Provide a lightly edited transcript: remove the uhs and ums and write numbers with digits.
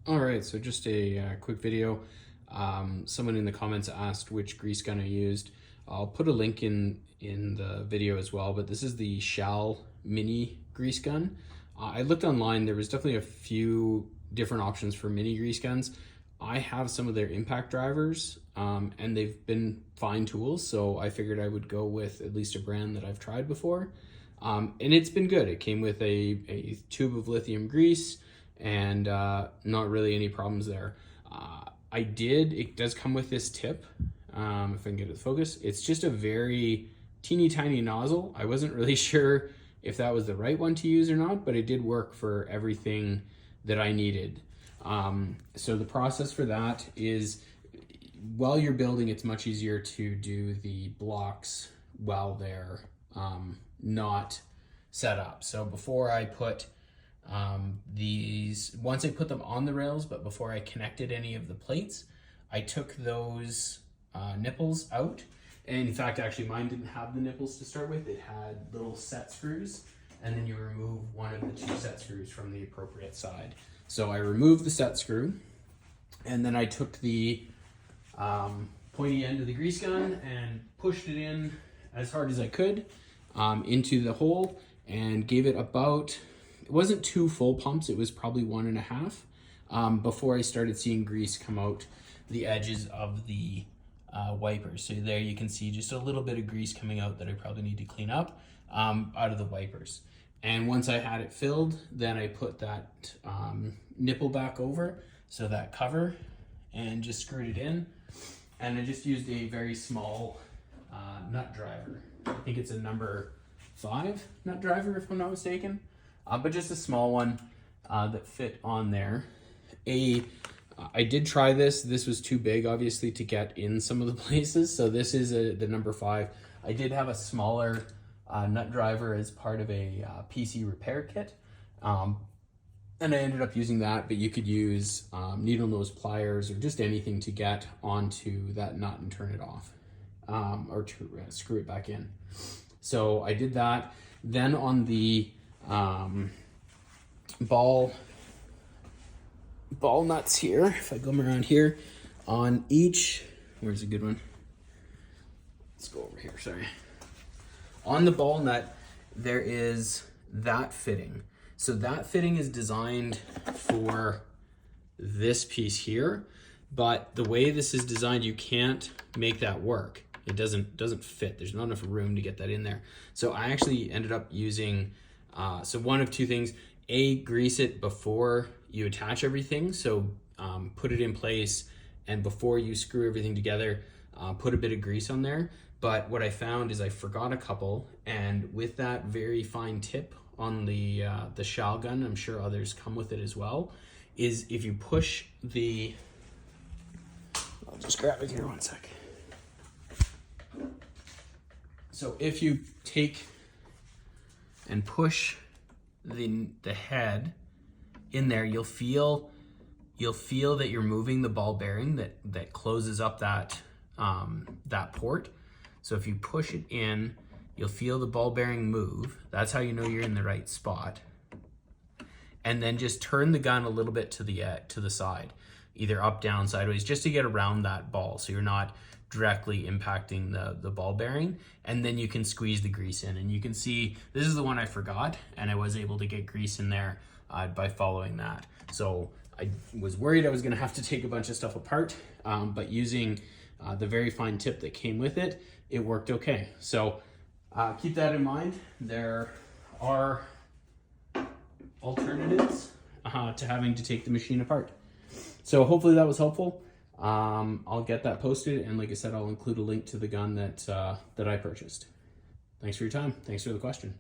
All right, so just a quick video. Someone in the comments asked which grease gun I used. I'll put a link in the video as well, but this is the Shal mini grease gun. I looked online, there was definitely a few different options for mini grease guns. I have some of their impact drivers, and they've been fine tools, so I figured I would go with at least a brand that I've tried before. And it's been good. It came with a tube of lithium grease, and not really any problems there. It does come with this tip, if I can get it to focus. It's just a very teeny tiny nozzle. I wasn't really sure if that was the right one to use or not, but it did work for everything that I needed. So the process for that is, while you're building, it's much easier to do the blocks while they're not set up. So before I put once I put them on the rails, but before I connected any of the plates, I took those nipples out. And in fact, actually mine didn't have the nipples to start with. It had little set screws, and then you remove one of the two set screws from the appropriate side. So I removed the set screw, and then I took the pointy end of the grease gun and pushed it in as hard as I could into the hole, and gave it about, it wasn't 2 full pumps, it was probably 1.5, before I started seeing grease come out the edges of the wipers. So there you can see just a little bit of grease coming out that I probably need to clean up out of the wipers. And once I had it filled, then I put that nipple back over, so that cover, and just screwed it in. And I just used a very small nut driver. I think it's a number 5 nut driver, if I'm not mistaken. But just a small one that fit on there. I did try this. This was too big, obviously, to get in some of the places. So this is the number 5. I did have a smaller nut driver as part of a PC repair kit. And I ended up using that, but you could use needle nose pliers or just anything to get onto that nut and turn it off, or to screw it back in. So I did that. Then on the ball nuts here, if I go around here, on each, where's a good one? Let's go over here, sorry. On the ball nut, there is that fitting. So that fitting is designed for this piece here, but the way this is designed, you can't make that work. It doesn't fit. There's not enough room to get that in there. So I actually ended up using, so one of two things. Grease it before you attach everything. So put it in place, and before you screw everything together, put a bit of grease on there. But what I found is I forgot a couple, and with that very fine tip on the Shal gun, I'm sure others come with it as well, is if you push the, I'll just grab it here one sec. So if you take and push the head in there, you'll feel that you're moving the ball bearing that closes up that port. So if you push it in, you'll feel the ball bearing move. That's how you know you're in the right spot. And then just turn the gun a little bit to the side, either up, down, sideways, just to get around that ball, so you're not directly impacting the ball bearing. And then you can squeeze the grease in, and you can see this is the one I forgot, and I was able to get grease in there by following that. So I was worried I was going to have to take a bunch of stuff apart, but using the very fine tip that came with it, it worked okay. So keep that in mind. There are alternatives to having to take the machine apart. So hopefully that was helpful. I'll get that posted, and like I said, I'll include a link to the gun that I purchased. Thanks for your time. Thanks for the question.